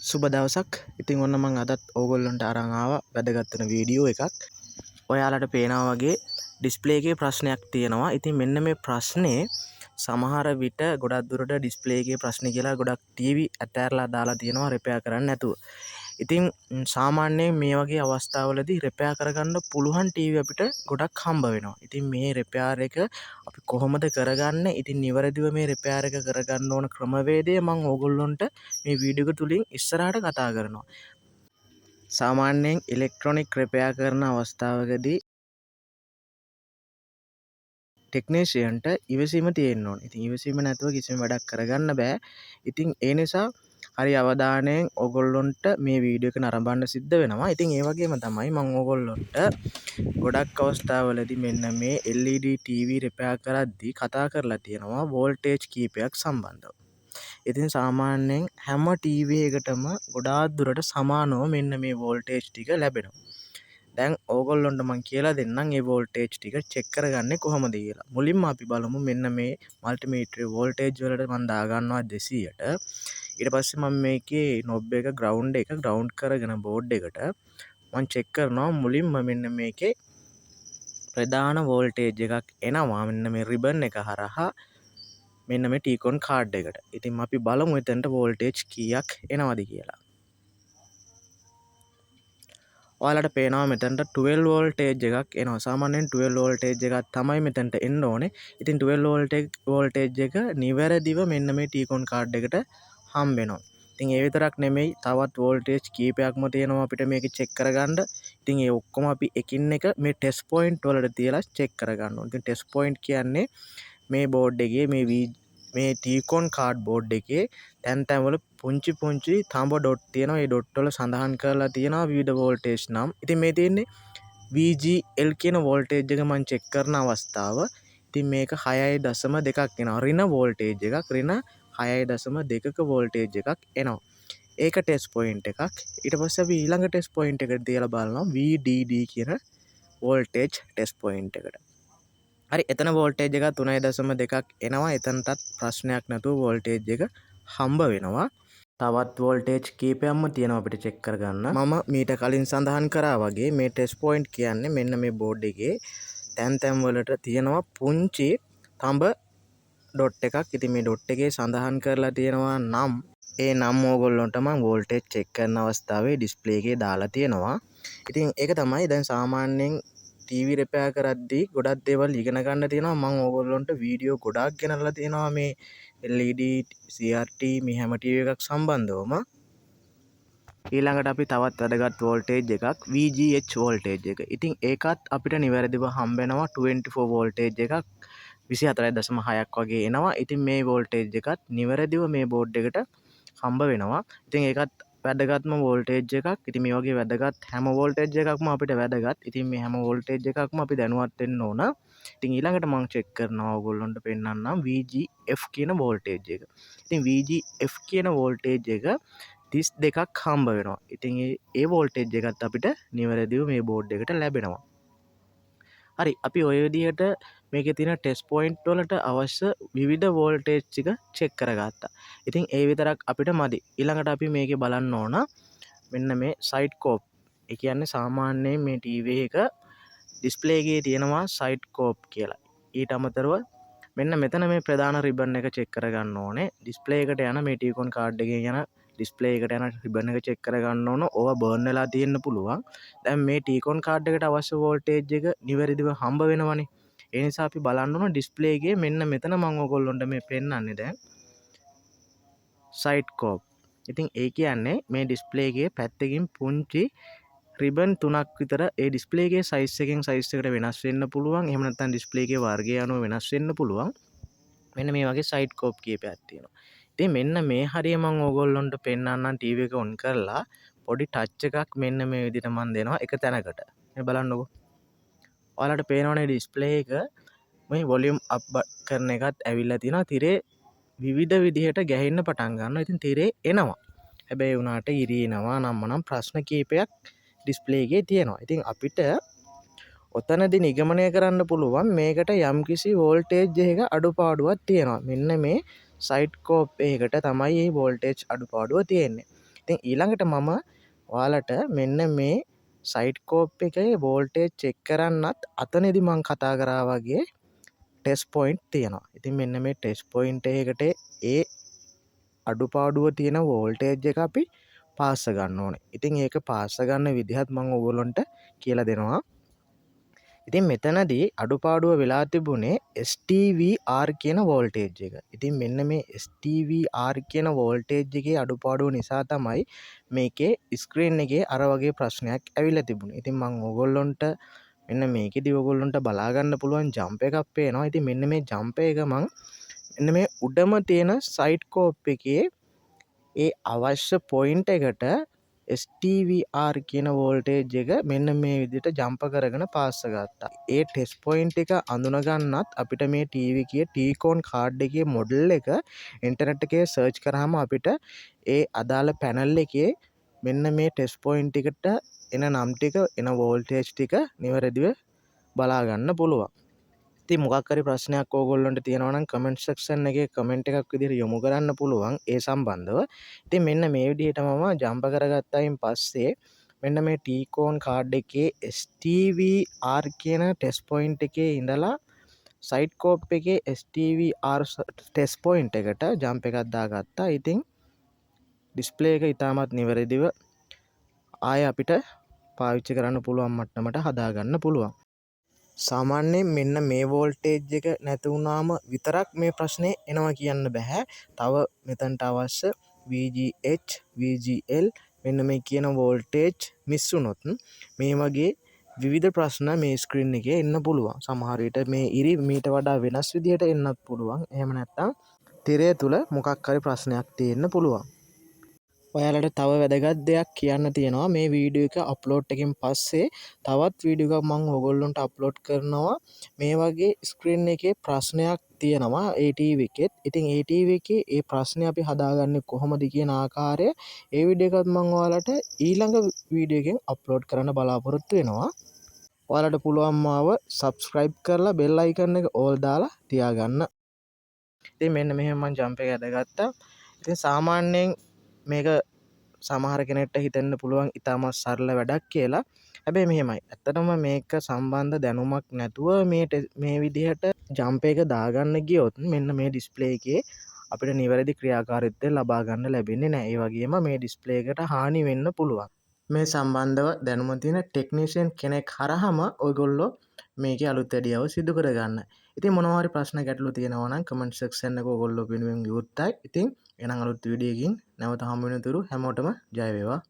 සුබ දවසක්. ඉතින් ඔන්න මම අදත් ඕගොල්ලන්ට අරන් ආවා වැදගත් වෙන වීඩියෝ එකක්. ඔයාලට පේනවා වගේ ඩිස්ප්ලේ එකේ ප්‍රශ්නයක් තියෙනවා. ඉතින් මෙන්න මේ ප්‍රශ්නේ සමහර විට ගොඩක් දුරට ඩිස්ප්ලේ එකේ ප්‍රශ්නේ කියලා ගොඩක් ටීවී අතෑරලා දාලා තියෙනවා රිපෙයාර් කරන්න නැතුව. ඉතින් සාමාන්‍යයෙන් මේ වගේ අවස්ථාවලදී රිපෙයාර් කරගන්න පුළුවන් ටීවී අපිට ගොඩක් හම්බ වෙනවා. ඉතින් මේ රිපෙයාර් එක අපි කොහොමද කරගන්නේ? ඉතින් නිවැරදිව මේ රිපෙයාර් එක කරගන්න ඕන ක්‍රමවේදය මම ඕගොල්ලන්ට මේ වීඩියෝ එක තුලින් ඉස්සරහට කතා කරනවා. සාමාන්‍යයෙන් ඉලෙක්ට්‍රොනික රිපෙයාර් කරන අවස්ථාවකදී ටෙක්නීෂියන්ට ඉවසීම තියෙන්න ඕනේ. ඉතින් ඉවසීම නැතුව කිසිම වැඩක් කරගන්න බෑ. ඉතින් ඒ නිසා හරි අවධානයෙන් ඕගොල්ලොන්ට මේ වීඩියෝ එක නරඹන්න සිද්ධ වෙනවා. ඉතින් ඒ වගේම තමයි මම ඕගොල්ලොන්ට ගොඩක් අවස්ථාවලදී මෙන්න මේ LED TV රිපෙයාර් කරද්දී කතා කරලා තියෙනවා වෝල්ටේජ් කීපයක් සම්බන්ධව. ඉතින් සාමාන්‍යයෙන් හැම ටීවී එකටම ගොඩාක් දුරට සමානව මෙන්න මේ වෝල්ටේජ් ටික ලැබෙනවා. දැන් ඕගොල්ලොන්ට මම කියලා දෙන්නම් මේ වෝල්ටේජ් ටික චෙක් කරගන්නේ කොහොමද කියලා. මුලින්ම අපි බලමු මෙන්න මේ මල්ටිමීටරේ වෝල්ටේජ් වලට මම දාගන්නවා 200ට. ඊට පස්සේ මම මේකේ නොබ් එක ග්‍රවුන්ඩ් කරගෙන බෝඩ් එකට මම චෙක් කරනවා මුලින්ම මෙන්න මේකේ ප්‍රධාන වෝල්ටේජ් එකක් එනවා මෙන්න මේ රිබන් එක හරහා මෙන්න මේ ටීකොන් කාඩ් එකට. ඉතින් අපි බලමු එතනට වෝල්ටේජ් කීයක් එනවද කියලා. ඔයාලට පේනවා මෙතනට 12 වෝල්ටේජ් එකක් එනවා. සාමාන්‍යයෙන් 12 වෝල්ටේජ් එකක් තමයි මෙතනට එන්න ඕනේ. ඉතින් 12 වෝල්ටේජ් එක නිවැරදිව මෙන්න මේ ටීකොන් කාඩ් එකට හම්බ වෙනවා. ඉතින් ඒ විතරක් නෙමෙයි තවත් වෝල්ටේජ් කීපයක්ම තියෙනවා අපිට මේක චෙක් කරගන්න. ඉතින් ඒ ඔක්කොම අපි එකින් එක මේ ටෙස්ට් පොයින්ට් වලට තියලා චෙක් කරගන්න ඕනේ. ඉතින් ටෙස්ට් පොයින්ට් කියන්නේ මේ බෝඩ් එකේ මේ ටීකොන් කාඩ් බෝඩ් එකේ තැන් වල පුංචි තඹ ඩොට් තියෙනවා. ඒ ඩොට් වල සඳහන් කරලා තියෙනවා විවිධ වෝල්ටේජ් නම්. ඉතින් මේ තියෙන්නේ VGL කියන වෝල්ටේජ් එක මම චෙක් කරන අවස්ථාව. ඉතින් මේක 6.2ක් එනවා. ඍණ වෝල්ටේජ් එකක්. ඍණ 6.2ක වෝල්ටේජ් එකක් එනවා. ඒක ටෙස්ට් පොයින්ට් එකක්. ඊට පස්සේ අපි ඊළඟ ටෙස්ට් පොයින්ට් එකට දාලා බලනවා VDD කියන වෝල්ටේජ් ටෙස්ට් පොයින්ට් එකට. හරි එතන වෝල්ටේජ් එක 3.2ක් එනවා. එතනටත් ප්‍රශ්නයක් නැතුව වෝල්ටේජ් එක හම්බ වෙනවා. තවත් වෝල්ටේජ් කීපයක්ම තියෙනවා අපිට චෙක් කරගන්න. මම මීට කලින් සඳහන් කරා වගේ මේ ටෙස්ට් පොයින්ට් කියන්නේ මෙන්න මේ බෝඩ් එකේ තැන් වලට තියෙනවා පුංචි තඹ ඩොට් එකක්. ඉතින් මේ ඩොට් එකේ සඳහන් කරලා තියෙනවා නම් ඒ නම් ඕගොල්ලන්ට මම වෝල්ටේජ් චෙක් කරන අවස්ථාවේ ඩිස්ප්ලේ එකේ දාලා තියෙනවා. ඉතින් ඒක තමයි දැන් සාමාන්‍යයෙන් ටීවී රිපෙයාර් කරද්දී ගොඩක් දේවල් ඉගෙන ගන්න තියෙනවා. මම ඕගොල්ලන්ට වීඩියෝ ගොඩාක් ගෙනල්ලා තියෙනවා මේ LED CRT මේ හැම ටීවී එකක් සම්බන්ධවම. ඊළඟට අපි තවත් වැදගත් වෝල්ටේජ් එකක් VGH වෝල්ටේජ් එක. ඉතින් ඒකත් අපිට නිවැරදිව හම්බ වෙනවා 24 වෝල්ටේජ් එකක් 24.6ක් වගේ එනවා. ඉතින් මේ වෝල්ටේජ් එකත් නිවැරදිව මේ බෝඩ් එකට හම්බ වෙනවා. ඉතින් ඒකත් වැදගත්ම වෝල්ටේජ් එකක්. ඉතින් මේ වගේ වැදගත් හැම වෝල්ටේජ් එකක්ම අපිට වැදගත්. ඉතින් මේ හැම වෝල්ටේජ් එකක්ම අපි දැනුවත් වෙන්න ඕන. ඉතින් ඊළඟට මම චෙක් කරනවා ඕගොල්ලන්ට පෙන්නන්නම් VGF කියන වෝල්ටේජ් එක. ඉතින් VGF කියන වෝල්ටේජ් එක 32ක් හම්බ වෙනවා. ඉතින් ඒ වෝල්ටේජ් එකත් අපිට නිවැරදිව මේ බෝඩ් එකට ලැබෙනවා. හරි අපි ඔය විදිහට මේකේ තියෙන ටෙස්ට් පොයින්ට් වලට අවශ්‍ය විවිධ වෝල්ටේජ් ටික චෙක් කරගත්තා. ඉතින් ඒ විතරක් අපිට මදි. ඊළඟට අපි මේකේ බලන්න ඕන මෙන්න මේ සයිඩ් කෝප්. ඒ කියන්නේ සාමාන්‍යයෙන් මේ ටීවී එක ඩිස්ප්ලේ එකේ තියෙනවා සයිඩ් කෝප් කියලා. ඊට අමතරව මෙන්න මෙතන මේ ප්‍රධාන රිබන් එක චෙක් කරගන්න ඕනේ. ඩිස්ප්ලේ එකට යන මේ ටීකොන් කාඩ් එකේ යන ඩිස්ප්ලේ එකට යන රිබන් එක චෙක් කරගන්න ඕන. ඕවා බර්න් වෙලා තියෙන්න පුළුවන්. දැන් මේ ටීකොන් කාඩ් එකට අවශ්‍ය වෝල්ටේජ් එක නිවැරදිව හම්බ වෙනවනේ. ඒ නිසා අපි බලන්න ඕන ඩිස්ප්ලේ එකේ මෙන්න මෙතන මම ඔයගොල්ලන්ට මේ පෙන්නන්නේ දැන් සයිඩ් කෝප්. ඉතින් ඒ කියන්නේ මේ ඩිස්ප්ලේ එකේ පැත්තකින් පුංචි රිබන් 3ක් විතර ඒ ඩිස්ප්ලේ එකේ සයිස් එකෙන් සයිස් එකට වෙනස් වෙන්න පුළුවන්. එහෙම නැත්නම් ඩිස්ප්ලේ එකේ වර්ගය අනුව වෙනස් වෙන්න පුළුවන්. මෙන්න මේ වගේ සයිඩ් කෝප් කීපයක් තියෙනවා. ඉතින් මෙන්න මේ හරිය මම ඕගොල්ලන්ට පෙන්නන්නම් ටීවී එක ඔන් කරලා පොඩි ටච් එකක් මෙන්න මේ විදිහට මම දෙනවා එක තැනකට. මේ බලන්නකෝ. ඔයාලට පේනවනේ ඩිස්ප්ලේ එක මේ වොලියුම් අප් කරන එකත් ඇවිල්ලා තියෙනවා. තිරේ විවිධ විදිහට ගැහෙන්න පටන් ගන්නවා. ඉතින් තිරේ එනවා. හැබැයි උනාට ඉරිනවා නම් ප්‍රශ්න කීපයක් ඩිස්ප්ලේ එකේ තියෙනවා. ඉතින් අපිට ඔතනදී නිගමනය කරන්න පුළුවන් මේකට යම්කිසි වෝල්ටේජ් එකක අඩුපාඩුවක් තියෙනවා. මෙන්න මේ සයිඩ් කෝප් එකකට තමයි මේ වෝල්ටේජ් අඩුපාඩුව තියෙන්නේ. ඉතින් ඊළඟට මම ඔයාලට මෙන්න මේ සයිඩ්කෝප් එකේ වෝල්ටේජ් චෙක් කරන්නත් අතනදි මං කතා කරා වගේ ටෙස්ට් පොයින්ට් තියෙනවා. ඉතින් මෙන්න මේ ටෙස්ට් පොයින්ට් එකකට ඒ අඩුපාඩුව තියෙන වෝල්ටේජ් එක අපි පාස්ස ගන්න ඕනේ. ඉතින් ඒක පාස්ස ගන්න විදිහත් මම ඔයගොල්ලන්ට කියලා දෙනවා. ඉතින් මෙතනදී අඩුපාඩුව වෙලා තිබුණේ STVR කියන වෝල්ටේජ් එක. ඉතින් මෙන්න මේ STVR කියන වෝල්ටේජ් එකේ අඩුපාඩුව නිසා තමයි මේකේ ස්ක්‍රීන් එකේ අර වගේ ප්‍රශ්නයක් ඇවිල්ලා තිබුණේ. ඉතින් මම ඔයගොල්ලන්ට මෙන්න මේකෙදි ඔයගොල්ලන්ට බලා ගන්න පුළුවන් ජම්ප් එකක් පේනවා. ඉතින් මෙන්න මේ ජම්ප් එක මම මෙන්න මේ උඩම තියෙන සයිඩ්කෝප් එකේ ඒ අවශ්‍ය පොයින්ට් එකට STVR කියන වෝල්ටේජ් එක මෙන්න මේ විදිහට ජම්ප් කරගෙන පාස්ස ගත්තා. ඒ ටෙස්ට් පොයින්ට් එක අඳුනගන්නත් අපිට මේ ටීවී එකේ T-Con කාඩ් එකේ මොඩල් එක ඉන්ටර්නෙට් එකේ සර්ච් කරාම අපිට ඒ අදාළ පැනල් එකේ මෙන්න මේ ටෙස්ට් පොයින්ට් එකට එන නම් ටික එන වෝල්ටේජ් ටික නිවැරදිව බලා ගන්න පුළුවන්. ඉතින් මොකක් හරි ප්‍රශ්නයක් ඕගොල්ලන්ට තියෙනවා නම් කමෙන්ට් සෙක්ෂන් එකේ කමෙන්ට් එකක් විදිහට යොමු කරන්න පුළුවන් ඒ සම්බන්ධව. ඉතින් මෙන්න මේ විදිහට මම ජම්ප් කරගත්තයින් පස්සේ මෙන්න මේ T-Con කාඩ් එකේ STVR කියන ටෙස්ට් පොයින්ට් එකේ ඉඳලා සයිඩ්කෝප් එකේ STVR ටෙස්ට් පොයින්ට් එකට ජම්ප් එකක් දාගත්තා. ඉතින් ඩිස්ප්ලේ එක ඉතාමත් නිවැරදිව ආය අපිට පාවිච්චි කරන්න පුළුවන් මට්ටමට හදාගන්න පුළුවන්. සාමාන්‍යයෙන් මෙන්න මේ වෝල්ටේජ් එක නැති වුණාම විතරක් මේ ප්‍රශ්නේ එනවා කියන්න බෑ. තව මෙතනට අවශ්‍ය VGH, VGL මෙන්න මේ කියන වෝල්ටේජ් මිස් වුණොත් මේ වගේ විවිධ ප්‍රශ්න මේ ස්ක්‍රීන් එකේ එන්න පුළුවන්. සමහර විට මේ ඉරි මීට වඩා වෙනස් විදිහට එන්නත් පුළුවන්. එහෙම නැත්නම් තිරය තුල මොකක් හරි ප්‍රශ්නයක් තියෙන්න පුළුවන්. ඔයාලට තව වැදගත් දෙයක් කියන්න තියෙනවා. මේ වීඩියෝ එක අප්ලෝඩ් එකකින් පස්සේ තවත් වීඩියෝ එකක් මම ඔයගොල්ලන්ට අප්ලෝඩ් කරනවා. මේ වගේ ස්ක්‍රීන් එකේ ප්‍රශ්නයක් තියෙනවා ඒ ටීවී එකෙත්. ඉතින් ඒ ටීවී එකේ ඒ ප්‍රශ්නේ අපි හදාගන්නේ කොහොමද කියන ආකාරය ඒ වීඩියෝ එකත් මම ඔයාලට ඊළඟ වීඩියෝ එකෙන් අප්ලෝඩ් කරන්න බලාපොරොත්තු වෙනවා. ඔයාලට පුළුවන් මාව subscribe කරලා bell icon එක all දාලා තියාගන්න. ඉතින් මෙන්න මෙහෙම මම ජම්ප් එක ඇදගත්තා. ඉතින් සාමාන්‍යයෙන් මේක සමහර කෙනෙක්ට හිතෙන්න පුළුවන් ඉතාමත් සරල වැඩක් කියලා. හැබැයි මෙහෙමයි. ඇත්තටම මේක සම්බන්ධ දැනුමක් නැතුව මේ විදිහට ජම්ප් එක දාගන්න ගියොත් මෙන්න මේ ඩිස්ප්ලේ එකේ අපිට නිවැරදි ක්‍රියාකාරීත්වය ලබා ගන්න ලැබෙන්නේ නැහැ. ඒ වගේම මේ ඩිස්ප්ලේ එකට හානි වෙන්න පුළුවන්. මේ සම්බන්ධව දැනුම තියෙන ටෙක්නීෂියන් කෙනෙක් හරහාම ඔයගොල්ලෝ මේකේ අලුත් වැඩියාව සිදු කරගන්න. ඉතින් මොනවා හරි ප්‍රශ්න ගැටලු තියෙනවා නම් කමෙන්ට් සෙක්ෂන් එක ඔයගොල්ලෝ වෙනුවෙන් විවෘතයි. ඉතින් එහෙනම් අලුත් වීඩියෝ එකකින් නැවත හමු වෙනතුරු හැමෝටම ජය වේවා.